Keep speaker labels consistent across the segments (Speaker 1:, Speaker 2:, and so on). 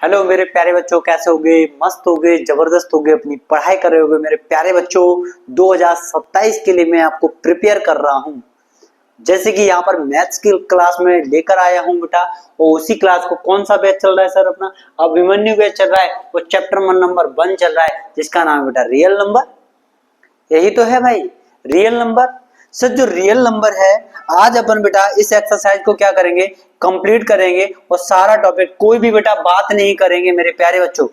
Speaker 1: Hello मेरे प्यारे बच्चों, कैसे हो गए? मस्त हो गए, जबरदस्त हो गए, अपनी पढ़ाई कर रहे होगे मेरे प्यारे बच्चों। 2027 के लिए मैं आपको प्रिपेयर कर रहा हूँ। जैसे कि यहाँ पर मैथ्स की क्लास में लेकर आया हूँ बेटा, और उसी क्लास को कौन सा बैच चल रहा है सर? अपना अभिमन्यु बैच चल रहा है। वो चैप्टर नंबर 1 चल रहा है, जिसका नाम है बेटा रियल नंबर। यही तो है भाई, रियल नंबर। सर जो रियल नंबर है, आज अपन बेटा इस एक्सरसाइज को क्या करेंगे, कंप्लीट करेंगे। और सारा टॉपिक, कोई भी बेटा बात नहीं करेंगे मेरे प्यारे बच्चों,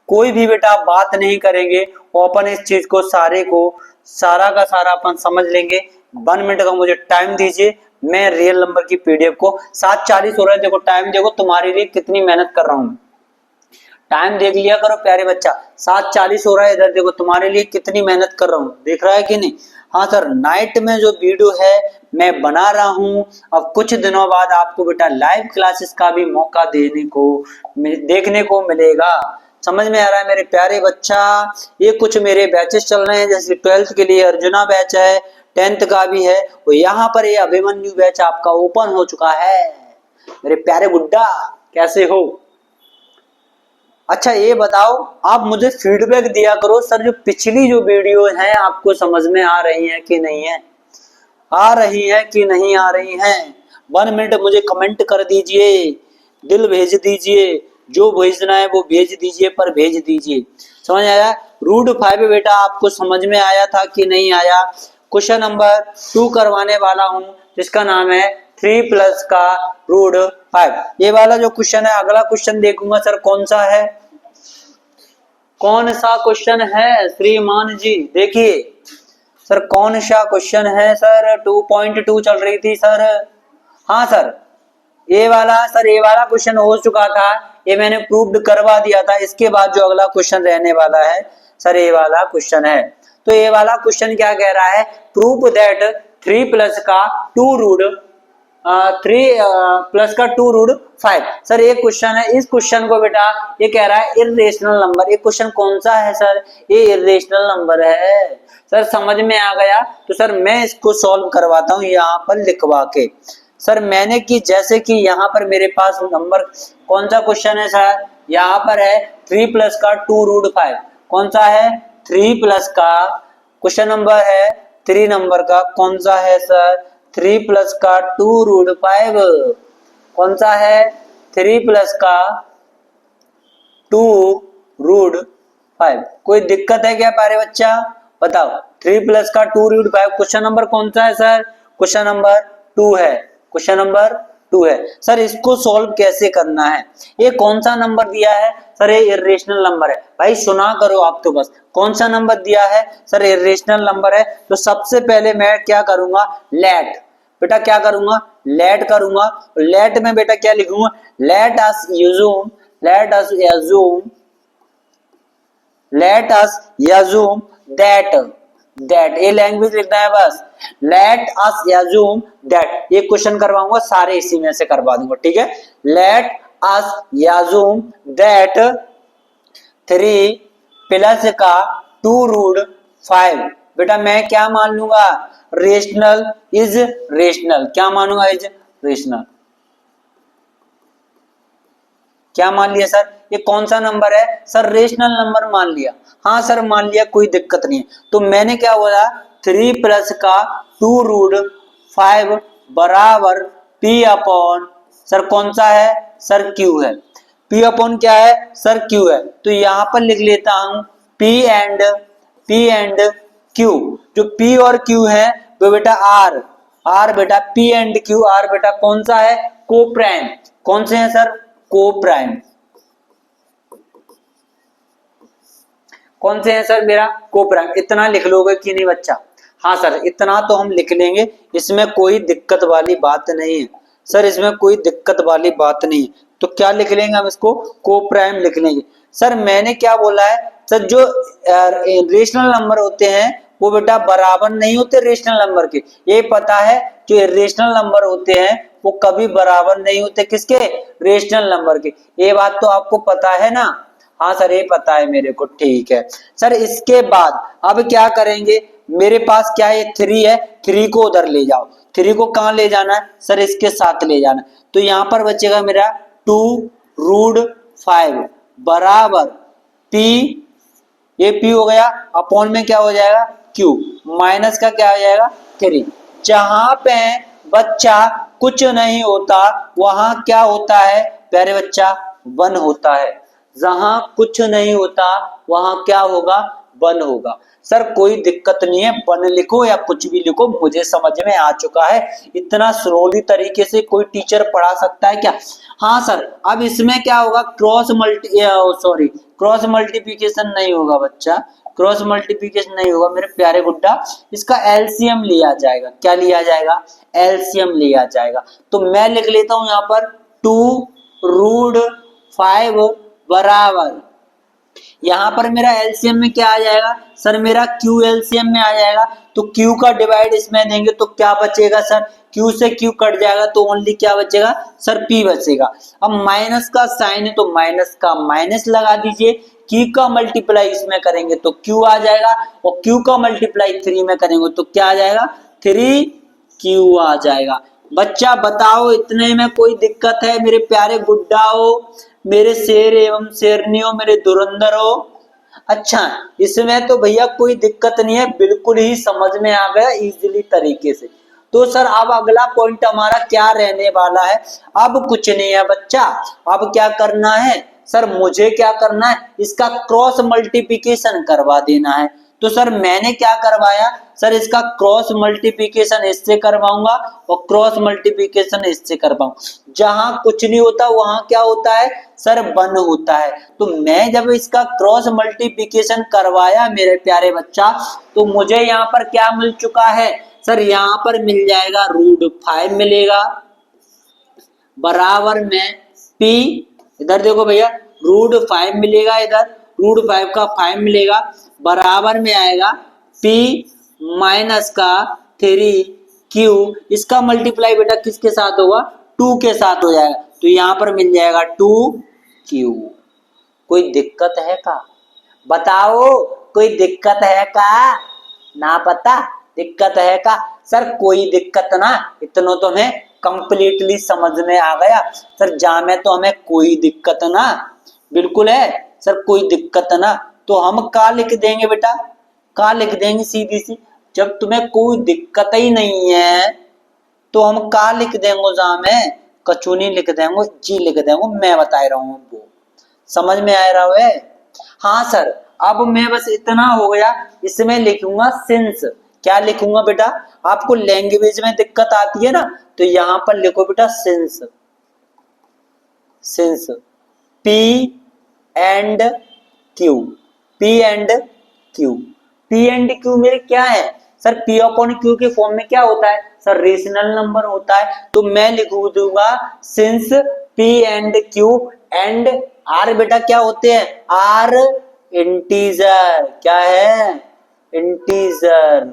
Speaker 1: कोई भी बेटा बात नहीं करेंगे। और अपन इस चीज को सारा का सारा अपन समझ लेंगे। 1 मिनट का मुझे टाइम दीजिए, मैं रियल नंबर की पीडीएफ को 7:40 हो रहा है, देखो टाइम देखो, तुम्हारे लिए कितनी मेहनत कर रहा हूँ। टाइम देख लिया करो प्यारे बच्चा, 7:40 हो रहा है, इधर देखो तुम्हारे लिए कितनी मेहनत कर रहा हूँ, देख रहा है कि नहीं? हाँ सर, नाइट में जो वीडियो है मैं बना रहा हूँ। अब कुछ दिनों बाद आपको बेटा लाइव क्लासेस का भी मौका देखने को मिलेगा। समझ में आ रहा है मेरे प्यारे बच्चा? ये कुछ मेरे बैचेस चल रहे हैं, जैसे 12th के लिए अर्जुना बैच है, 10th का भी है, और यहाँ पर ये अभिमन्यु बैच आपका ओपन हो चुका है। मेरे प्यारे गुड्डा, कैसे हो? अच्छा ये बताओ, आप मुझे फीडबैक दिया करो सर, जो पिछली जो वीडियो है आपको समझ में आ रही है कि नहीं है? आ रही है कि नहीं आ रही है? 1 मिनट मुझे कमेंट कर दीजिए, दिल भेज दीजिए, जो भेजना है वो भेज दीजिए, पर भेज दीजिए। समझ आया? रूट 5 बेटा आपको समझ में आया था कि नहीं आया? क्वेश्चन नंबर 2 करवाने वाला हूं, जिसका नाम है 3 प्लस का रूट 5। ये वाला जो क्वेश्चन है, अगला क्वेश्चन देखूंगा सर कौन सा है, कौन सा क्वेश्चन है श्रीमान जी? देखिए सर, कौन सा क्वेश्चन है सर? 2.2 चल रही थी सर। हाँ सर, ये वाला सर, ये वाला क्वेश्चन हो चुका था, ये मैंने प्रूव्ड करवा दिया था। इसके बाद जो अगला क्वेश्चन रहने वाला है सर, ये वाला क्वेश्चन है। तो ये वाला क्वेश्चन क्या कह रहा है? प्रूव दैट 3 प्लस का 2 रूट 5। सर ये क्वेश्चन है, इस क्वेश्चन को बेटा ये कह रहा है इर्रेशनल नंबर। ये क्वेश्चन कौन सा है सर? ये इर्रेशनल नंबर है। सर समझ में आ गया? तो सर मैं इसको सॉल्व करवाता हूँ यहाँ पर लिखवा के। सर मैंने कि जैसे कि यहाँ पर मेरे पास नंबर, कौन सा क्वेश्चन है सर? यहाँ पर है 3 प्लस का 2 रूट 5। कौन सा है? 3 प्लस का, क्वेश्चन नंबर है 3 नंबर का, कौन सा है सर? 3 प्लस का 2 रूट 5। कौन सा है? 3 प्लस का 2 रूट 5। कोई दिक्कत है क्या प्यारे बच्चा? बताओ, 3 प्लस का 2 रूट 5 क्वेश्चन नंबर कौन सा है सर? क्वेश्चन नंबर 2 है, क्वेश्चन नंबर 2 है। सर इसको सॉल्व कैसे करना है? ये कौन सा नंबर दिया है सर? ये इर्रेशनल नंबर है। भाई सुना करो आप तो बस, कौन सा नंबर दिया है सर? इर्रेशनल नंबर है। तो सबसे पहले मैं क्या करूंगा? लेट, बेटा क्या करूंगा? लेट करूंगा। लेट में बेटा क्या लिखूंगा? Let us assume, let us assume that ये लैंग्वेज लिखना है बस। लेट अस यूज्यूम दैट, ये क्वेश्चन करवाऊंगा सारे इसी में से करवा दूंगा, ठीक है? Let us assume that 3 plus का 2 रूट 5। बेटा मैं क्या मान लूंगा? Rational is rational. क्या मानूंगा? Is rational. क्या मान लिया सर? ये कौन सा नंबर है सर? रेशनल नंबर मान लिया। हाँ सर मान लिया, कोई दिक्कत नहीं है। तो मैंने क्या बोला? 3 प्लस का 2 रूट 5 बराबर P अपॉन, सर कौन सा है सर? Q है। P अपॉन क्या है सर? Q है। तो यहां पर लिख लेता हूं P एंड Q। जो P और Q है वो बेटा R बेटा, P एंड Q, R बेटा कौन सा है? को प्राइम। कौन से हैं सर? को प्राइम। कौन से हैं सर? मेरा को प्राइम। इतना लिख लोगे कि नहीं बच्चा? हाँ सर इतना तो हम लिख लेंगे, इसमें कोई दिक्कत वाली बात नहीं है सर, इसमें कोई दिक्कत वाली बात नहीं है। तो क्या लिख लेंगे हम इसको? को प्राइम लिख लेंगे। सर मैंने क्या बोला है सर? जो रेशनल नंबर होते हैं वो बेटा बराबर नहीं होते रेशनल नंबर के। ये पता है, जो इर्रेशनल नंबर होते हैं वो कभी बराबर नहीं होते किसके? रेशनल नंबर के। ये बात तो आपको पता है ना? हाँ सर ये पता है मेरे को, ठीक है सर। इसके बाद अब क्या करेंगे? मेरे पास क्या है? 3 है, 3 को उधर ले जाओ। 3 को कहां ले जाना है सर? इसके साथ ले जाना। तो यहां पर बचेगा मेरा 2 रूट 5। बराबर पी, ये पी हो गया, अपॉन में क्या हो जाएगा क्यू, माइनस का क्या हो जाएगा 3। जहां पे बच्चा कुछ नहीं होता वहां क्या होता है प्यारे बच्चा 1 होता है, जहां कुछ नहीं होता वहां क्या होगा 1 होगा। सर कोई दिक्कत नहीं है, 1 लिखो या कुछ भी लिखो, मुझे समझ में आ चुका है। इतना स्लोली तरीके से कोई टीचर पढ़ा सकता है क्या? हाँ सर, अब इसमें क्या होगा क्रॉस मल्टीप्लिकेशन नहीं होगा बच्चा, क्रॉस मल्टीप्लिकेशन नहीं होगा मेरे प्यारे गुड्डा, इसका एलसीएम लिया जाएगा। क्या लिया जाएगा? एलसीएम लिया जाएगा। तो मैं लिख लेता हूं यहां पर 2√5 बराबर, यहां पर मेरा एलसीएम में क्या आ जाएगा सर, मेरा क्यू एलसीएम में आ जाएगा। तो क्यू का डिवाइड इसमें देंगे तो क्या बचेगा सर, क्यू से क्यू कट जाएगा तो ओनली क्या बचेगा सर पी बचेगा। अब माइनस का साइन है तो माइनस का माइनस लगा दीजिए, क्यू का मल्टीप्लाई इसमें करेंगे तो क्यू आ जाएगा, और क्यू का मल्टीप्लाई 3 में करेंगे तो क्या आ जाएगा 3Q आ जाएगा। बच्चा बताओ इतने में कोई दिक्कत है मेरे प्यारे गुड्डाओ, मेरे शेर एवं शेरनियों, मेरे धुरंधरों? अच्छा, इसमें तो भैया कोई दिक्कत नहीं है, बिल्कुल ही समझ में आ गया इजीली तरीके से। तो सर अब अगला पॉइंट हमारा क्या रहने वाला है? अब कुछ नहीं है बच्चा, अब क्या करना है सर, मुझे क्या करना है, इसका क्रॉस मल्टीप्लिकेशन करवा देना है। तो सर मैंने क्या करवाया सर, इसका क्रॉस मल्टीप्लिकेशन इससे करवाऊंगा और क्रॉस मल्टीप्लिकेशन इससे करवाऊंगा। जहां कुछ नहीं होता वहां क्या होता है सर 1 होता है। तो मैं जब इसका क्रॉस मल्टीप्लिकेशन करवाया मेरे प्यारे बच्चा, तो मुझे यहाँ पर क्या मिल चुका है सर, यहाँ पर मिल जाएगा √5 मिलेगा, बराबर में P, इधर देखो भैया √5 मिलेगा, इधर √5 का 5 मिलेगा, बराबर में आएगा P माइनस का 3Q, इसका मल्टीप्लाई बेटा किसके साथ होगा 2 के साथ हो जाएगा, तो यहाँ पर मिल जाएगा 2Q। कोई दिक्कत है का? बताओ कोई दिक्कत है का? ना पता दिक्कत है का? सर कोई दिक्कत ना, इतना तो हमें कंप्लीटली समझ में आ गया सर, जा में तो हमें कोई दिक्कत ना, बिल्कुल है सर कोई दिक्कत ना। तो हम का लिख देंगे बेटा, का लिख देंगे सीधी सी, जब तुम्हें कोई दिक्कत ही नहीं है तो हम का लिख देंगे, जा में कचूनी लिख देंगे, जी लिख देंगे, मैं बता रहा हूँ वो समझ में आ रहा है। हाँ सर, अब मैं बस इतना हो गया, इसमें लिखूंगा सिंस, क्या लिखूंगा बेटा, आपको लैंग्वेज में दिक्कत आती है ना, तो यहां पर लिखो बेटा since, since P and Q, P and Q, P and Q मेरे क्या है सर, P अपॉन Q के फॉर्म में क्या होता है सर, रेशनल नंबर होता है। तो मैं लिख दूंगा since P and Q and R बेटा क्या होते हैं, R इंटीजर, क्या है इंटीजर,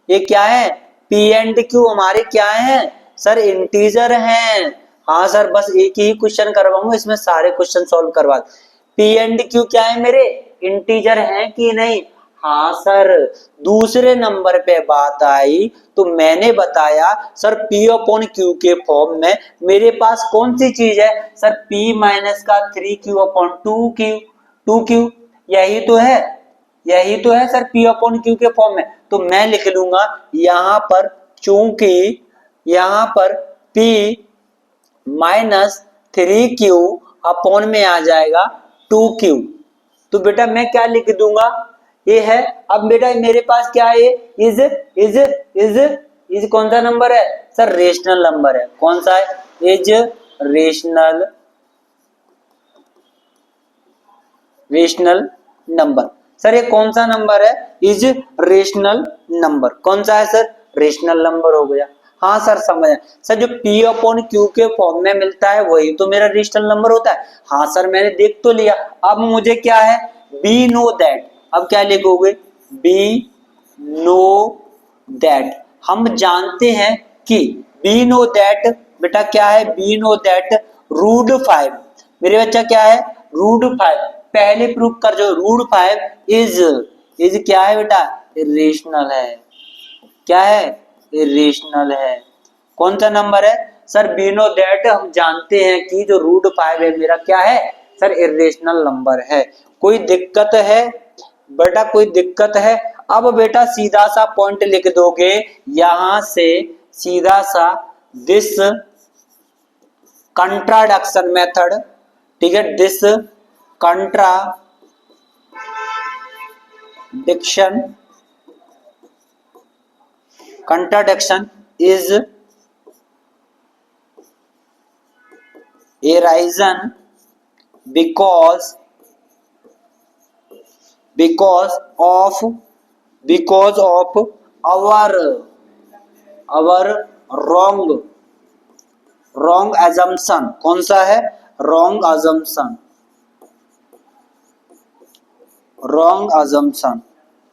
Speaker 1: ये क्या है P एंड Q हमारे क्या है सर इंटीजर हैं। हाँ सर, बस एक ही क्वेश्चन करवाऊंगा, इसमें सारे क्वेश्चन सॉल्व करवा। P एंड Q क्या है मेरे इंटीजर हैं कि नहीं? हाँ सर, दूसरे नंबर पे बात आई तो मैंने बताया सर P अपॉन Q के फॉर्म में मेरे पास कौन सी चीज है सर, P माइनस का 3Q अपॉन 2Q, यही तो है, यही तो है सर P अपॉन Q के फॉर्म में। तो मैं लिख लूंगा यहाँ पर, चूंकि यहाँ पर P माइनस 3Q अपॉन में आ जाएगा 2Q, तो बेटा मैं क्या लिख दूंगा, ये है। अब बेटा मेरे पास क्या है, इज कौन सा नंबर है सर, रेशनल नंबर है, कौन सा है, इज रेशनल नंबर। सर ये कौन सा नंबर है, इज रेशनल नंबर, कौन सा है सर, रेशनल नंबर हो गया। हाँ सर समझ आया सर, जो P अपॉन Q के फॉर्म में मिलता है वही तो मेरा रेशनल नंबर होता है। हाँ सर मैंने देख तो लिया, अब मुझे क्या है, बी नो दैट, अब क्या लिखोगे, बी नो दैट, हम जानते हैं कि बी नो दैट बेटा क्या है, बी नो दैट √5, मेरे बच्चा क्या है √5, पहले प्रूव कर जो √5 इज क्या है बेटा, इरेशनल है, क्या है इरेशनल है। कौन सा नंबर है सर, बी नो दैट हम जानते हैं कि जो √5 है मेरा क्या है सर इरेशनल नंबर है। कोई दिक्कत है बेटा, कोई दिक्कत है? अब बेटा सीधा सा पॉइंट लिख दोगे यहां से, सीधा सा दिस कंट्राडक्शन मेथड, ठीक है, this contradiction is a reason because of our wrong assumption। कौन सा है? wrong assumption,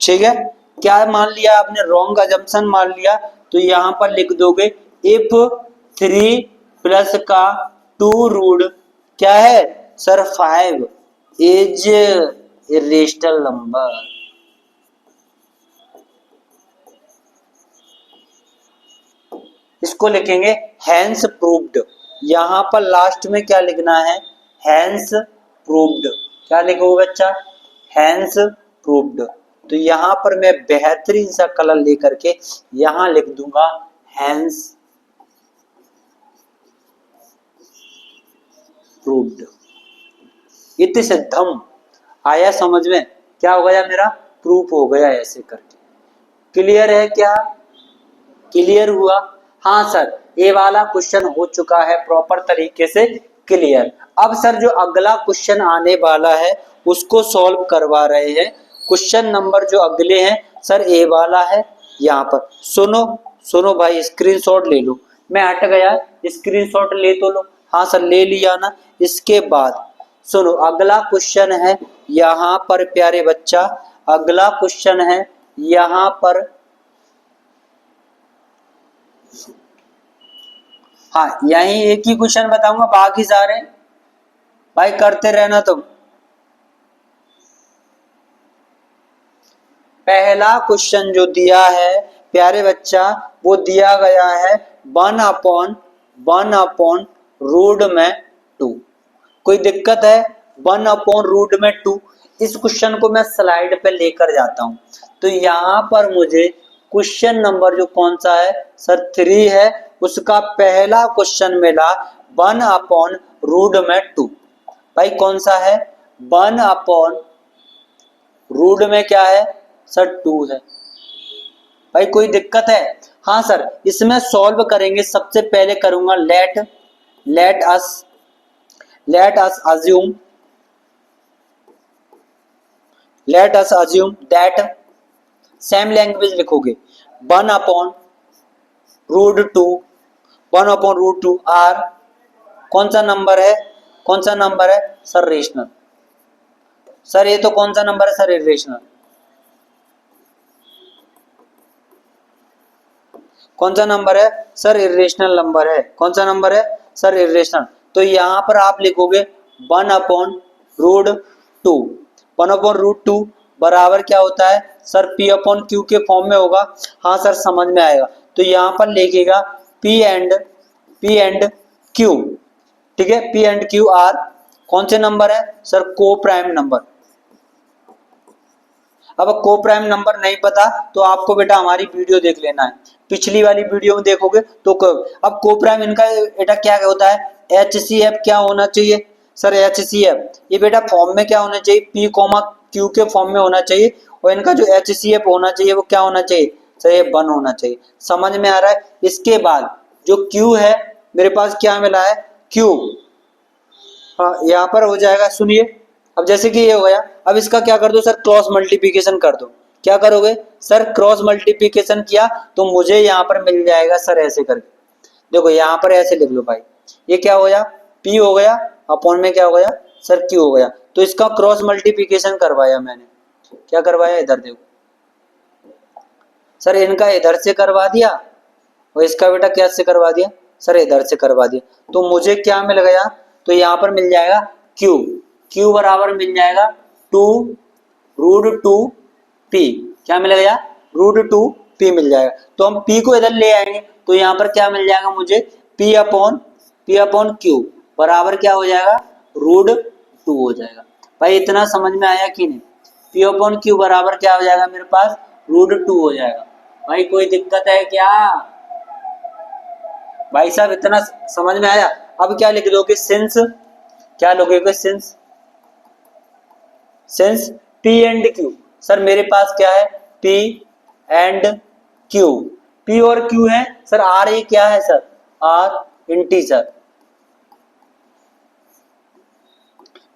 Speaker 1: ठीक है। क्या मान लिया आपने? रॉन्ग अजम्पशन मान लिया, तो यहां पर लिख दोगे इफ 3 प्लस का 2 रूट क्या है सर? 5 is irrational number. इसको लिखेंगे हैंस प्रूव्ड। यहां पर लास्ट में क्या लिखना है? Hence proved. क्या लिखोगे बच्चा? Hence proved. तो यहां पर मैं बेहतरीन सा कलर लेकर के यहां लिख दूंगा हैंस प्रूव्ड। इति सिद्धम। आया समझ में? क्या हो गया मेरा? प्रूफ हो गया ऐसे करके। क्लियर है क्या? क्लियर हुआ? हाँ सर, ये वाला क्वेश्चन हो चुका है प्रॉपर तरीके से क्लियर। अब सर जो अगला क्वेश्चन आने वाला है उसको सॉल्व करवा रहे हैं। क्वेश्चन नंबर जो अगले हैं सर ए वाला है। यहाँ पर सुनो भाई, स्क्रीनशॉट ले लो। मैं हट गया, स्क्रीनशॉट ले तो लो। हाँ सर ले लिया ना। इसके बाद सुनो, अगला क्वेश्चन है यहाँ पर प्यारे बच्चा, अगला क्वेश्चन है यहाँ पर। हाँ, यही एक ही क्वेश्चन बताऊंगा, बाकी सारे भाई करते रहना तुम। पहला क्वेश्चन जो दिया है प्यारे बच्चा, वो दिया गया है 1/√2। कोई दिक्कत है? 1/√2। इस क्वेश्चन को मैं स्लाइड पे लेकर जाता हूं। तो यहां पर मुझे क्वेश्चन नंबर जो कौन सा है सर 3 है, उसका पहला क्वेश्चन मिला 1/√2। भाई कौन सा है? 1/√2 में क्या है सर? 2 है। भाई कोई दिक्कत है? हाँ सर, इसमें सॉल्व करेंगे। सबसे पहले करूंगा let us assume that same language लिखोगे 1/√2 आर कौन सा नंबर है? कौन सा नंबर है सर? रेशनल। सर ये तो कौन सा नंबर है सर? इरेशनल। कौन सा नंबर है सर? इरेशनल नंबर है। कौन सा नंबर है सर? इरेशनल। तो यहां पर आप लिखोगे 1/√2। 1/√2 बराबर क्या होता है सर? P/Q के फॉर्म में होगा। हाँ सर समझ में आएगा। तो यहां पर लिखेगा P एंड Q, ठीक है। P एंड Q आर कौन से नंबर है सर? को प्राइम नंबर। अब को प्राइम नंबर नहीं पता तो आपको बेटा हमारी वीडियो देख लेना है। पिछली वाली वीडियो में देखोगे तो अब को प्राइम इनका बेटा क्या होता है? HCF क्या होना चाहिए सर? HCF ये बेटा फॉर्म में क्या होना चाहिए? P, Q के फॉर्म में होना चाहिए। और इनका जो HCF होना चाहिए वो क्या होना चाहिए सर? ये 1 होना चाहिए। समझ में आ रहा है? इसके बाद जो Q है मेरे पास क्या मिला है? Q, हाँ यहाँ पर हो जाएगा। सुनिए, अब जैसे कि ये हो गया, अब इसका क्या कर दो सर? क्रॉस मल्टीप्लिकेशन कर दो। क्या करोगे सर? क्रॉस मल्टीप्लिकेशन किया तो मुझे यहाँ पर मिल जाएगा सर ऐसे करके। देखो यहाँ पर ऐसे लिख लो भाई, ये क्या हो गया? P हो गया, अपॉन में क्या हो गया सर? Q हो गया। तो इसका क्रॉस मल्टीप्लिकेशन करवाया मैंने। क्या करवाया? इधर देखो सर, इनका इधर से करवा दिया और इसका बेटा क्या से करवा दिया सर? इधर से करवा दिया। तो मुझे क्या मिल गया? तो यहाँ पर मिल जाएगा Q बराबर मिल जाएगा 2√2P। क्या मिल गया? √2P मिल जाएगा। तो हम P को इधर ले आएंगे तो यहाँ पर क्या मिल जाएगा मुझे? P/Q बराबर क्या हो जाएगा? टू हो जाएगा। भाई इतना समझ में आया कि नहीं? पी अपॉन क्यू बराबर क्या हो जाएगा मेरे पास, रूट टू हो जाएगा। भाई कोई दिक्कत है क्या? भाई साहब इतना समझ में आया? अब क्या लिख दोगे, सिंस, क्या लोगे since, since p and q, sir मेरे पास क्या है, पी एंड क्यू, पी और क्यू है सर, आर ए क्या है sir, are integer,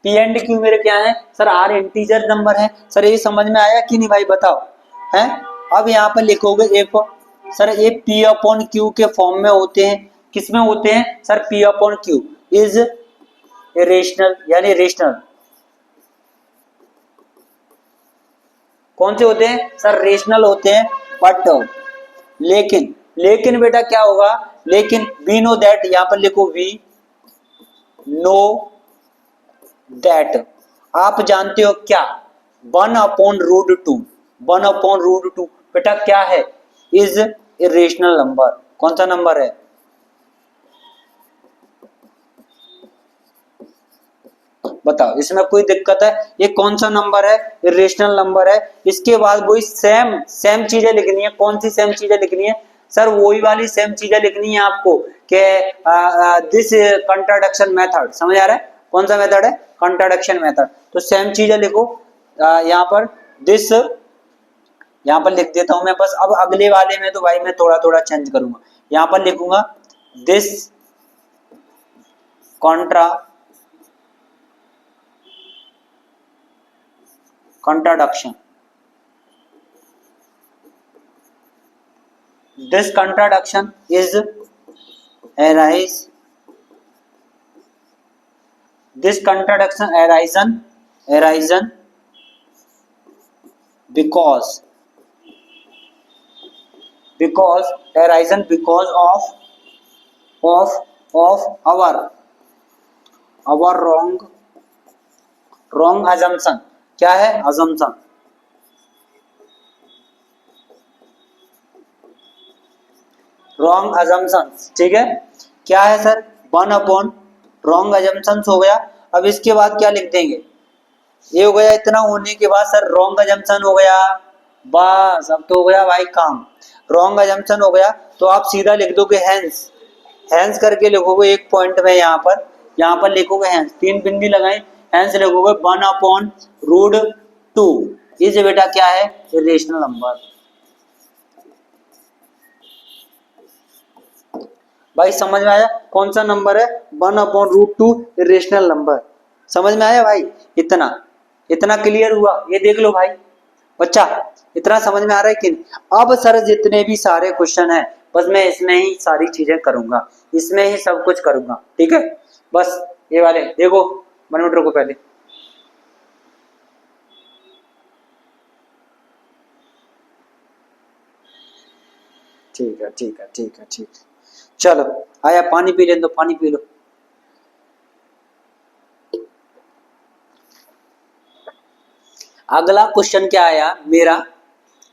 Speaker 1: p and q मेरे क्या है सर, आर इंटीजर नंबर है। सर ये समझ में आया कि नहीं भाई बताओ, है? अब यहाँ पर लिखोगे एक, सर ये पी अपॉन क्यू के फॉर्म में होते हैं, किसमें होते हैं sir, P upon Q is rational, यानी रेशनल, कौन से होते हैं सर, रेशनल होते हैं। बट लेकिन, लेकिन बेटा क्या होगा, लेकिन वी नो दैट, यहां पर लिखो वी नो दैट, आप जानते हो क्या, one upon root two, one upon root two बेटा क्या है, इज इरेशनल नंबर। कौन सा नंबर है, बताओ, इसमें कोई दिक्कत है? ये कौन सा नंबर है, इरेशनल नंबर है। इसके बाद वही सेम सेम चीजें लिखनी है। कौन सी सेम चीजें लिखनी है सर, वही वाली सेम चीजें लिखनी है आपको कि दिस कंट्राडिक्शन मेथड, समझ आ रहा है? कौन सा मेथड है, कंट्राडिक्शन मेथड। तो सेम चीजें लिखो, यहाँ पर दिस, यहाँ पर लिख देता हूं मैं बस। अब अगले वाले में तो भाई मैं थोड़ा थोड़ा चेंज करूंगा, यहाँ पर लिखूंगा this contradiction, this contradiction is arise, this contradiction arisen because arisen because of our wrong assumption, क्या है assumption, रॉन्ग assumptions, ठीक है। क्या है sir, one upon wrong assumptions हो गया। अब इसके बाद क्या लिख देंगे, ये हो गया, इतना होने के बाद सर रॉन्ग assumption हो गया, बस अब तो हो गया भाई काम। रॉन्ग assumption हो गया तो आप सीधा लिख दोगे हैंस, हैंस करके लिखोगे एक पॉइंट में, यहाँ पर लिखोगे हैंस, तीन बिंदी लगाए, हैंस लिखोगे one upon root two, is बेटा क्या है, इरेशनल नंबर। भाई समझ में आया कौन सा नंबर है, one upon root two irrational number. समझ में आया भाई, इतना इतना क्लियर हुआ, ये देख लो भाई बच्चा, इतना समझ में आ रहा है कि नहीं? अब सर जितने भी सारे क्वेश्चन है बस मैं इसमें ही सारी चीजें करूंगा, इसमें ही सब कुछ करूंगा, ठीक है। बस ये वाले देखो, 1 मिनट रुको पहले, ठीक है ठीक है ठीक है ठीक है, चलो आया, पानी पी लेने दो, पानी पी लो। अगला क्वेश्चन क्या आया मेरा,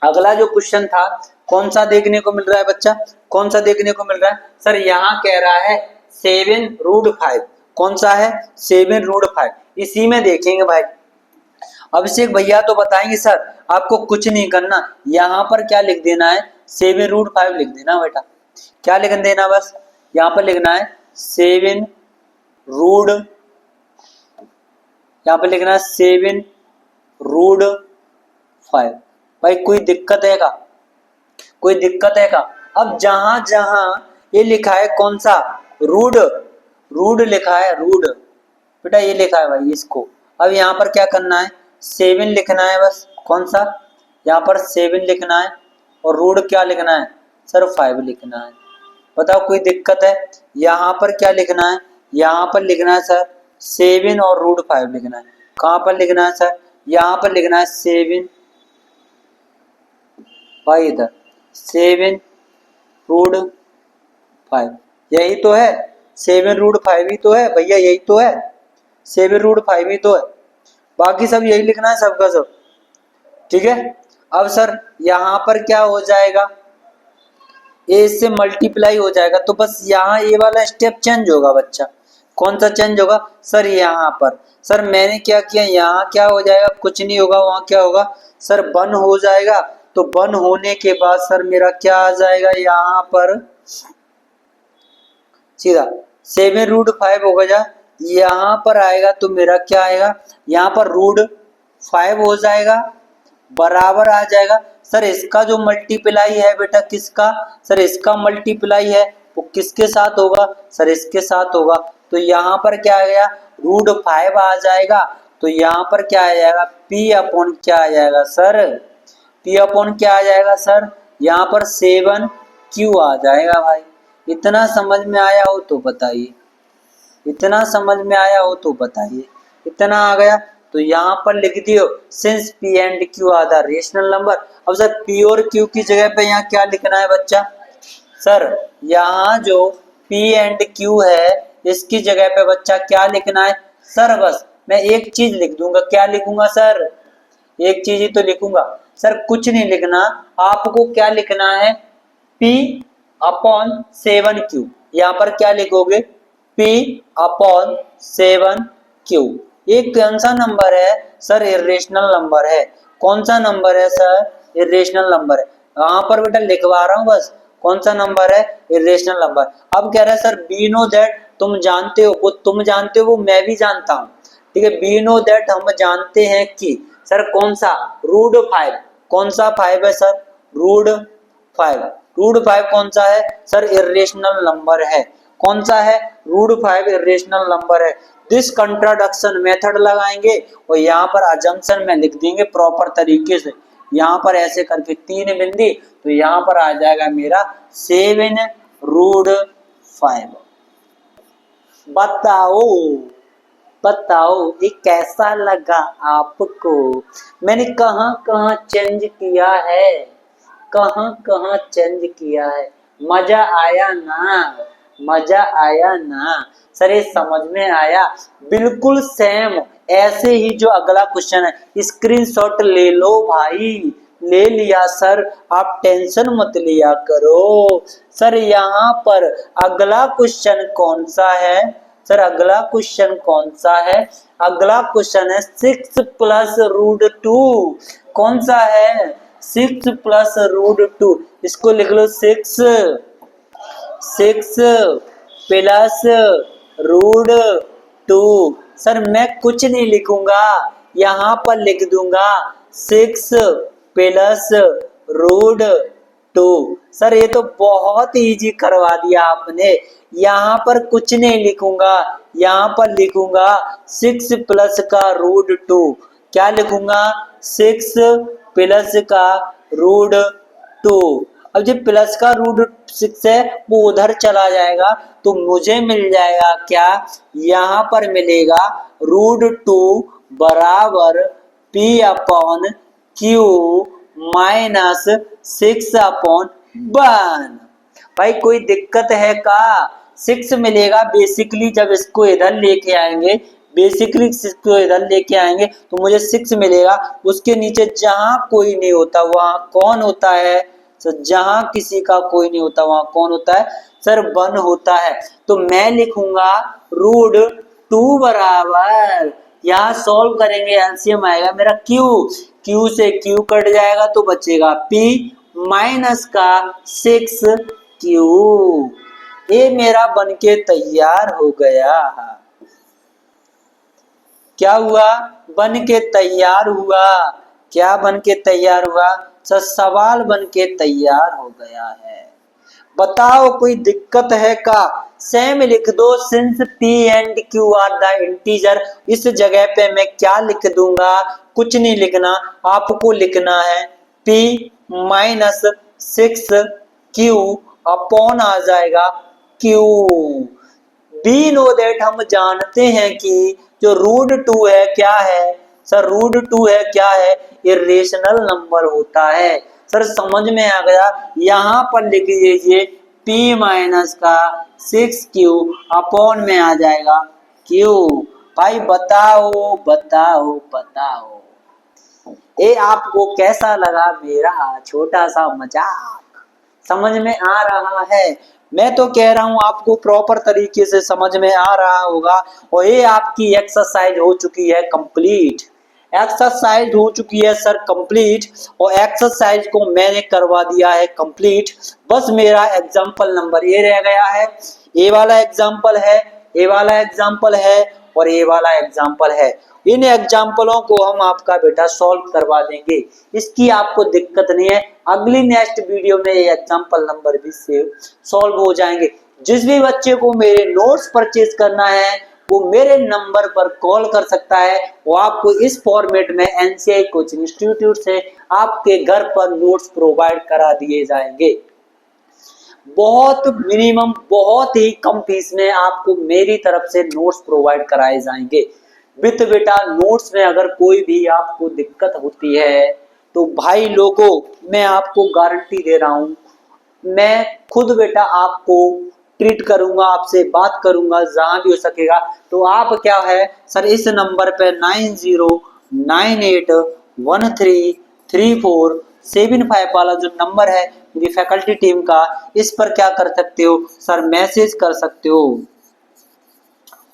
Speaker 1: अगला जो क्वेश्चन था कौन सा देखने को मिल रहा है बच्चा, कौन सा देखने को मिल रहा है सर, यहाँ कह रहा है 7√5, कौन सा है 7√5, इसी में देखेंगे भाई। अभिषेक भैया तो बताएंगे सर आपको कुछ नहीं करना, यहाँ पर क्या लिख देना है 7√5 लिख देना बेटा, क्या लिख देना, बस यहाँ पर लिखना है 7 रूट, यहाँ पर लिखना है 7√5। भाई कोई दिक्कत है का, कोई दिक्कत है का? अब जहां जहां ये लिखा है कौन सा, रूड, रूड लिखा है, रूड बेटा ये लिखा है भाई इसको। अब यहाँ पर क्या करना है, 7 लिखना है, बस कौन सा, यहाँ पर 7 लिखना है, और रूड क्या लिखना है सर, 5 लिखना है। बताओ कोई दिक्कत है? यहाँ पर क्या लिखना है, यहाँ पर लिखना है सर 7 और रूट 5 लिखना है। कहाँ पर लिखना है सर, यहाँ पर लिखना है 7, भाई इधर 7√5, यही तो है, 7√5 ही तो है भैया, यही तो है, 7√5 ही तो है, बाकी सब यही लिखना है सबका सब, ठीक है। अब सर यहाँ पर क्या हो जाएगा, ए से मल्टीप्लाई हो जाएगा, तो बस यहाँ ये वाला स्टेप चेंज होगा बच्चा, कौन सा चेंज होगा सर? यहाँ पर सर मैंने क्या किया, यहाँ क्या हो जाएगा, कुछ नहीं होगा, वहां क्या होगा सर 1 हो जाएगा। तो 1 होने के बाद सर मेरा क्या आ जाएगा यहाँ पर सीधा 7√5 होगा जा, यहाँ पर आएगा तो मेरा क्या आएगा, यहाँ पर √5 हो जाएगा, बराबर आ जाएगा। सर इसका जो मल्टीप्लाई है बेटा किसका, सर इसका मल्टीप्लाई है वो किसके साथ होगा सर, इसके साथ होगा। तो यहाँ पर क्या आ गया √5 आ जाएगा। तो यहाँ पर क्या आ जाएगा P अपॉन क्या आ जाएगा सर, P अपॉन क्या आ जाएगा सर, यहाँ पर 7Q आ जाएगा भाई। इतना समझ में आया हो तो बताइए, इतना समझ में आया हो तो बताइए, इतना आ गया तो यहाँ पर लिख दियो since P and Q are the rational number. अब सर P और Q की जगह पे यहाँ क्या लिखना है बच्चा, सर यहाँ जो P एंड Q है इसकी जगह पे बच्चा क्या लिखना है सर, बस मैं एक चीज लिख दूंगा, क्या लिखूंगा सर, एक चीज ही तो लिखूंगा सर, कुछ नहीं लिखना। आपको क्या लिखना है P अपॉन 7Q, यहाँ पर क्या लिखोगे P अपॉन 7Q। ये कौन सा नंबर है सर, इरेशनल नंबर है। कौन सा नंबर है सर, इरेशनल नंबर है। यहाँ पर बेटा लिखवा रहा हूँ बस, कौन सा नंबर है, इरेशनल नंबर। अब कह रहा है सर बी नो दैट, तुम जानते हो, वो तुम जानते हो वो मैं भी जानता हूँ, ठीक है। बी नो दैट हम जानते हैं कि सर कौन सा √5, कौन सा 5 है सर, √5, √5 कौन सा है सर, इरेशनल नंबर है। कौन सा है √5 इरेशनल नंबर है। दिस कंट्राडक्शन मेथड लगाएंगे और यहाँ पर अजम्पशन में लिख देंगे प्रॉपर तरीके से, यहाँ पर ऐसे करके 3 बिंदी, तो यहाँ पर आ जाएगा मेरा 7√5। बताओ बताओ ये कैसा लगा आपको, मैंने कहाँ कहाँ चेंज किया है, कहाँ कहाँ चेंज किया है, मजा आया ना, मजा आया ना सर, ये समझ में आया। बिल्कुल सेम ऐसे ही जो अगला क्वेश्चन है स्क्रीनशॉट ले लो भाई, ले लिया सर, आप टेंशन मत लिया करो। सर यहाँ पर अगला क्वेश्चन कौन सा है सर, अगला क्वेश्चन कौन सा है, अगला क्वेश्चन है 6 + √2। कौन सा है 6 + √2, इसको लिख लो 6 + √2। सर मैं कुछ नहीं लिखूंगा, यहाँ पर लिख दूंगा 6 + √2। सर ये तो बहुत इजी करवा दिया आपने, यहाँ पर कुछ नहीं लिखूंगा, यहाँ पर लिखूंगा 6 प्लस का √2। क्या लिखूंगा 6 प्लस का √2। अब जो प्लस का √6 है वो उधर चला जाएगा तो मुझे मिल जाएगा क्या, यहाँ पर मिलेगा √2 बराबर P अपॉन Q माइनस 6/1। भाई कोई दिक्कत है का, 6 मिलेगा बेसिकली, जब इसको इधर लेके आएंगे, बेसिकली इसको इधर लेके आएंगे तो मुझे 6 मिलेगा। उसके नीचे जहां कोई नहीं होता वहां कौन होता है सर, जहां किसी का कोई नहीं होता वहां कौन होता है सर, 1 होता है। तो मैं लिखूंगा √2 बराबर, यहाँ सॉल्व करेंगे एलसीएम आएगा मेरा Q से Q कट जाएगा तो बचेगा P माइनस का 6Q। ये मेरा बनके तैयार हो गया, क्या हुआ बनके तैयार हुआ, क्या बनके तैयार हुआ सर, सवाल बनके तैयार हो गया है। बताओ कोई दिक्कत है का, सेम लिख दो since P and Q are the integer. इस जगह पे मैं क्या लिख दूंगा, कुछ नहीं लिखना, आपको लिखना है P माइनस 6Q अपॉन आ जाएगा Q। बी नो दैट हम जानते हैं कि जो √2 है क्या है सर, √2 है क्या है, इरेशनल नंबर होता है। सर समझ में आ गया, यहाँ पर लिख लीजिए P माइनस का 6Q अपॉन में आ जाएगा Q। भाई बताओ बताओ बताओ ये आपको कैसा लगा मेरा छोटा सा मजाक, समझ में आ रहा है। मैं तो कह रहा हूं आपको प्रॉपर तरीके से समझ में आ रहा होगा। और ये आपकी एक्सरसाइज हो चुकी है कंप्लीट, एक्सरसाइज हो चुकी है सर कंप्लीट, और एक्सरसाइज को मैंने करवा दिया है कंप्लीट। बस मेरा एग्जाम्पल नंबर ये रह गया है, ये वाला एग्जाम्पल है, ये वाला एग्जाम्पल है और ये वाला एग्जाम्पल है। इन एग्जाम्पलों को हम आपका बेटा सॉल्व करवा देंगे, इसकी आपको दिक्कत नहीं है। अगली नेक्स्ट वीडियो में ये एग्जाम्पल नंबर भी सेव सॉल्व हो जाएंगे। जिस भी बच्चे को मेरे नोट्स परचेज करना है वो मेरे नंबर पर कॉल कर सकता है, वो आपको इस फॉर्मेट में एनसीआई कोचिंग इंस्टीट्यूट से आपके घर पर नोट्स प्रोवाइड करा दिए जाएंगे। बहुत मिनिमम, बहुत ही कम फीस में आपको मेरी तरफ से नोट्स प्रोवाइड कराए जाएंगे। विद बेटा नोट्स में अगर कोई भी आपको दिक्कत होती है तो भाई लोगों मैं आपको गारंटी दे रहा हूं, मैं खुद बेटा आपको ट्रीट करूंगा, आपसे बात करूंगा जहां भी हो सकेगा। तो आप क्या है सर इस नंबर पे 9098133475 वाला जो नंबर है मेरी फैकल्टी टीम का, इस पर क्या कर सकते हो सर, मैसेज कर सकते हो।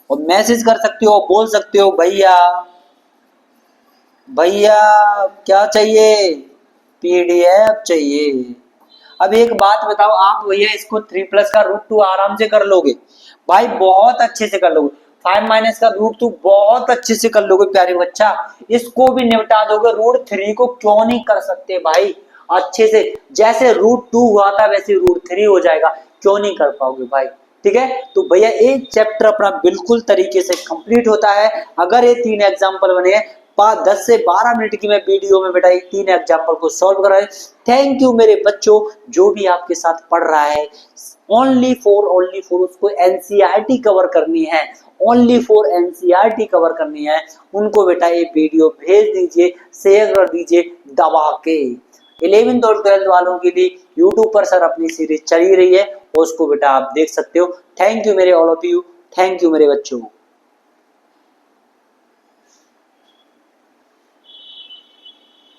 Speaker 1: और मैसेज कर सकते हो, बोल सकते हो भैया भैया क्या चाहिए, पीडीएफ चाहिए। अब एक बात बताओ आप भैया, इसको 3+ का √2 आराम से कर लोगे भाई, बहुत अच्छे से कर लोगे। 5- का √2 बहुत अच्छे से कर लोगे प्यारे बच्चा, इसको भी निपटा दोगे। √3 को क्यों नहीं कर सकते भाई अच्छे से, जैसे √2 हुआ था वैसे √3 हो जाएगा, क्यों नहीं कर पाओगे भाई। ठीक है, तो भैया एक चैप्टर अपना बिल्कुल तरीके से कंप्लीट होता है अगर ये 3 एग्जाम्पल बने। 10 से 12 मिनट की मैं वीडियो में बेटा 3 एग्जाम्पल को सॉल्व कराए। थैंक यू मेरे बच्चों, जो भी आपके साथ पढ़ रहा है, ओनली फॉर उसको एनसीईआरटी कवर करनी है, ओनली फॉर एनसीईआरटी कवर करनी है, उनको बेटा ये वीडियो भेज दीजिए, शेयर कर दीजिए दबा के। 11th और 12th वालों के लिए यूट्यूब पर सर अपनी सीरीज चली रही है, उसको बेटा आप देख सकते हो। थैंक यू मेरे all of you, thank you मेरे बच्चों।